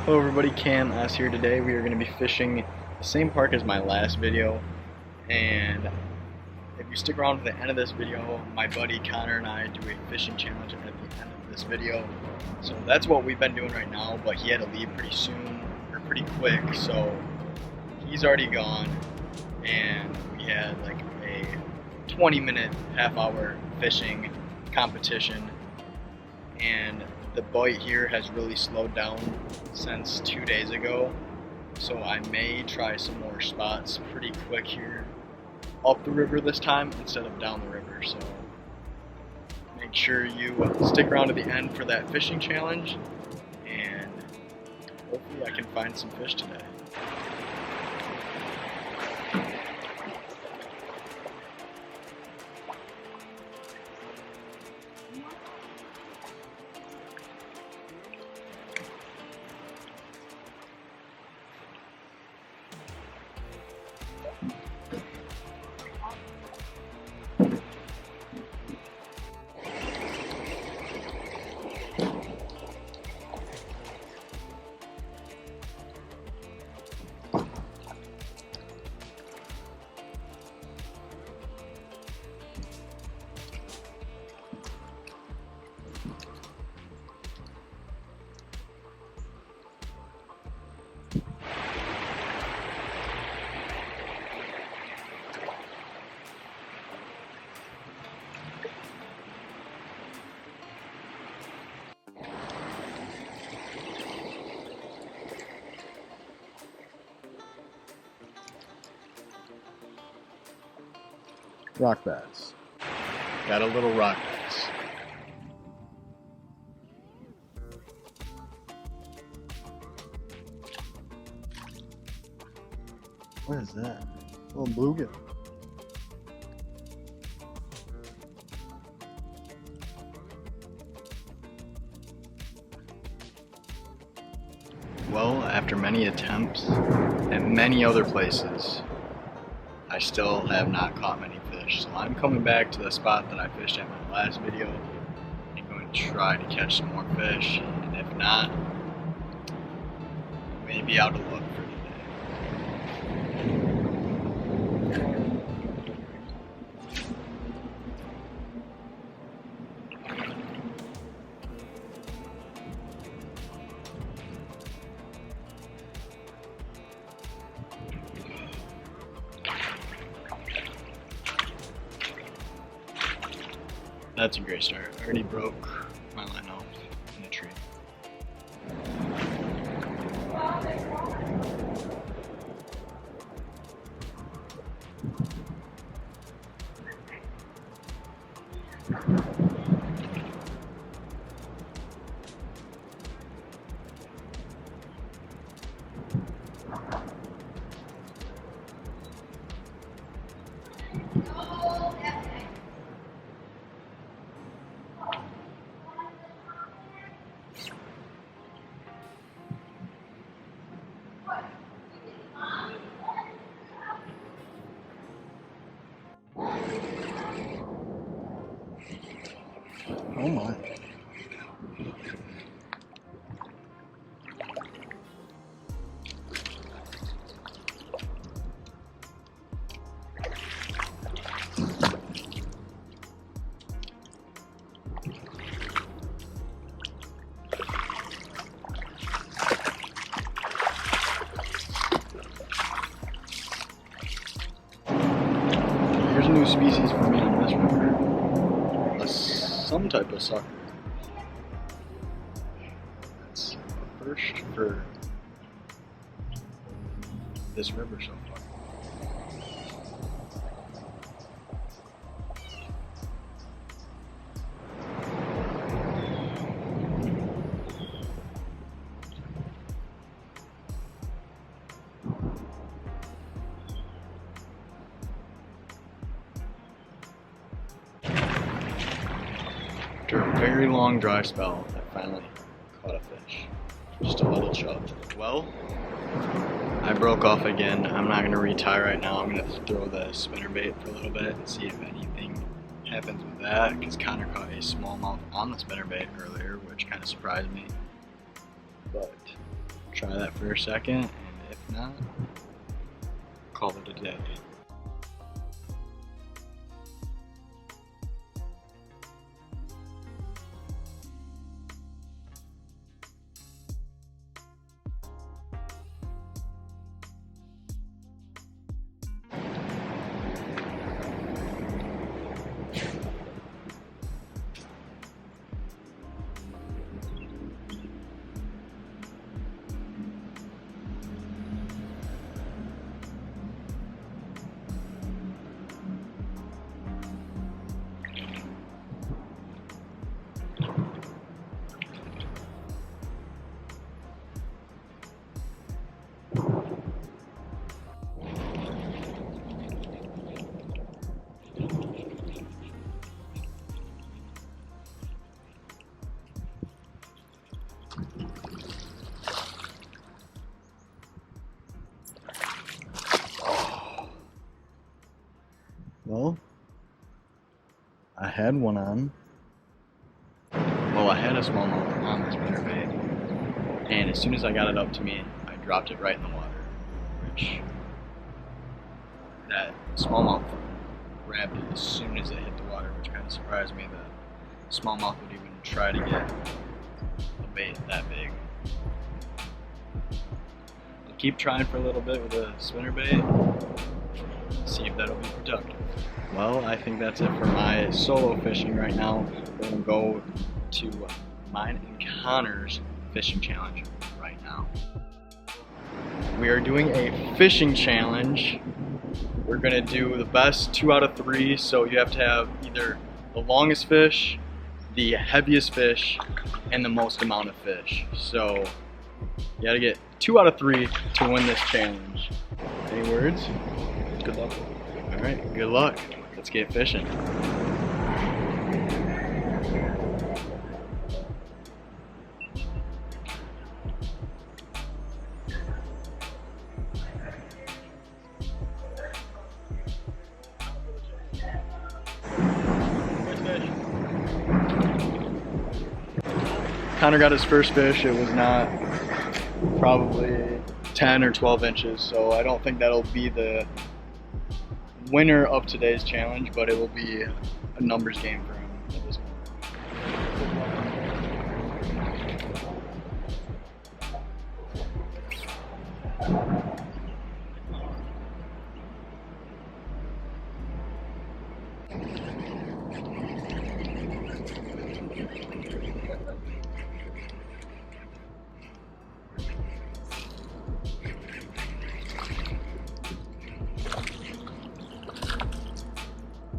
Hello everybody, Cam S here. Today we are going to be fishing the same park as my last video, and if you stick around to the end of this video, my buddy Connor and I do a fishing challenge at the end of this video. So that's what we've been doing right now, but he had to leave pretty soon, or pretty quick, so he's already gone, and we had like a 20-minute, half-hour fishing competition, and the bite here has really slowed down since 2 days ago, so I may try some more spots pretty quick here up the river this time instead of down the river. So make sure you stick around to the end for that fishing challenge, and hopefully I can find some fish today. Rock bass. Got a little rock bass. What is that? A little bluegill. Well, after many attempts at many other places, I still have not caught many fish. So I'm coming back to the spot that I fished at my last video and going to try to catch some more fish. And if not, maybe out of luck for today. That's a great start. I already broke my line off in the tree. Oh my. Here's a new species for me on this river. Some type of sucker. That's a first for this river so far. After a very long dry spell, I finally caught a fish. Just a little chub. Well, I broke off again. I'm not going to retie right now. I'm going to throw the spinnerbait for a little bit and see if anything happens with that, because Connor caught a smallmouth on the spinnerbait earlier, which kind of surprised me. But try that for a second, and if not, call it a day. Well, I had one on. Well, I had a smallmouth on this spinnerbait, and as soon as I got it up to me, I dropped it right in the water, which that smallmouth grabbed it as soon as it hit the water, which kind of surprised me that smallmouth would even try to get a bait that big. I'll keep trying for a little bit with a spinnerbait, see if that'll be productive. Well, I think that's it for my solo fishing right now. We're gonna go to mine and Connor's fishing challenge right now. We are doing a fishing challenge. We're gonna do the best 2 out of 3, so you have to have either the longest fish, the heaviest fish, and the most amount of fish. So you gotta get 2 out of 3 to win this challenge. Any words? Good luck. All right, good luck. Let's get fishing. Connor got his first fish. It was not probably 10 or 12 inches, so I don't think that'll be the winner of today's challenge, but it will be a numbers game for him at this point.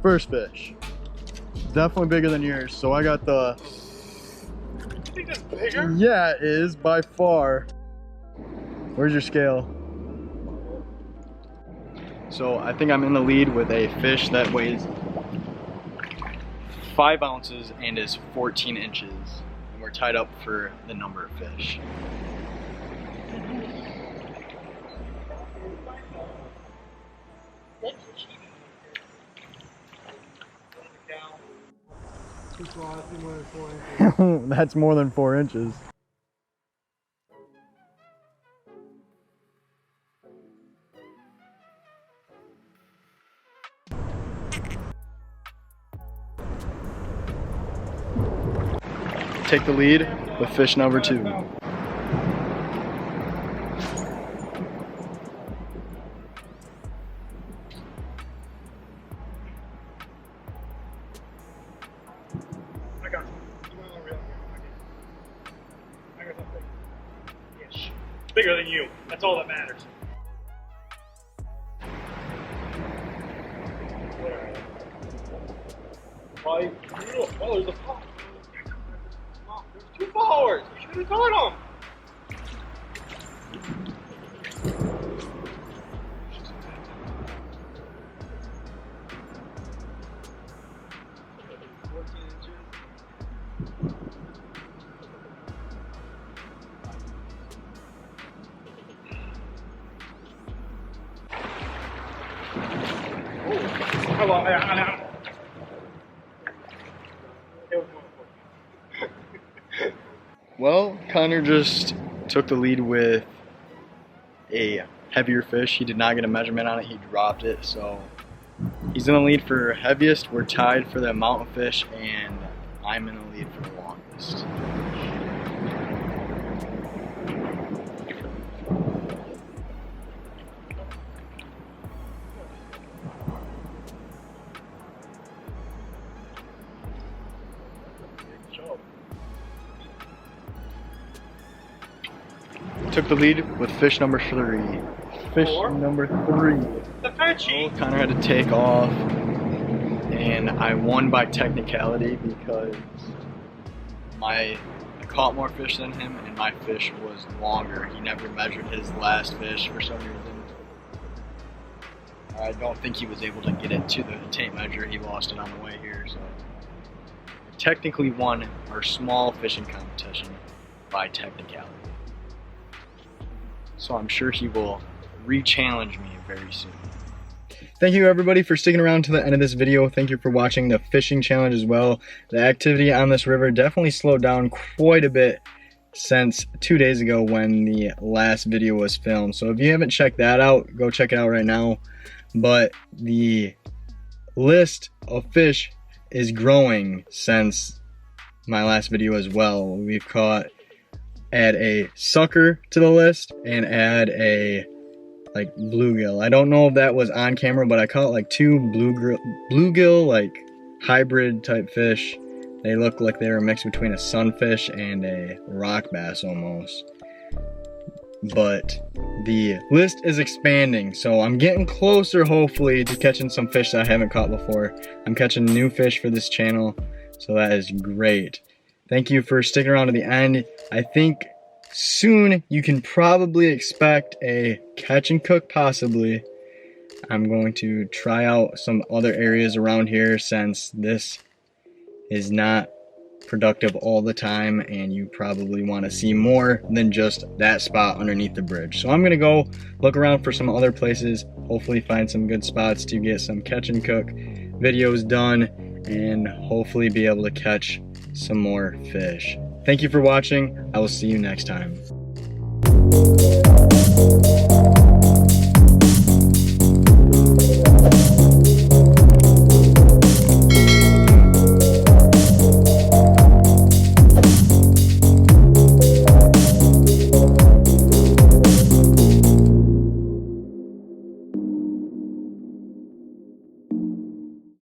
First fish. Definitely bigger than yours, so I got the... You think that's bigger? Yeah, it is by far. Where's your scale? So I think I'm in the lead with a fish that weighs 5 ounces and is 14 inches. And we're tied up for the number of fish. That's more than 4 inches. Take the lead with fish number 2. Bigger than you. That's all that matters. Why? Oh, there's a pop. There's 2 followers. We should have caught them. Well, Connor just took the lead with a heavier fish. He did not get a measurement on it, he dropped it, so he's in the lead for heaviest. We're tied for the amount of fish, and I'm in the lead for the longest. Took the lead with fish number 3. Fish number 3. The Perchy. Oh, Connor had to take off, and I won by technicality because I caught more fish than him, and my fish was longer. He never measured his last fish for some reason. I don't think he was able to get it to the tape measure. He lost it on the way here, so I technically won our small fishing competition by technicality. So I'm sure he will re-challenge me very soon. Thank you everybody for sticking around to the end of this video. Thank you for watching the fishing challenge as well. The activity on this river definitely slowed down quite a bit since 2 days ago when the last video was filmed. So if you haven't checked that out, go check it out right now. But the list of fish is growing since my last video as well. We've caught, add a sucker to the list and add a bluegill. I don't know if that was on camera, but I caught like 2 bluegill like hybrid type fish. They look like they were mixed between a sunfish and a rock bass almost. But the list is expanding, so I'm getting closer hopefully to catching some fish that I haven't caught before. I'm catching new fish for this channel, so that is great. Thank you for sticking around to the end. I think soon you can probably expect a catch and cook possibly. I'm going to try out some other areas around here since this is not productive all the time and you probably want to see more than just that spot underneath the bridge. So I'm going to go look around for some other places, hopefully find some good spots to get some catch and cook videos done and hopefully be able to catch some more fish. Thank you for watching. I will see you next time.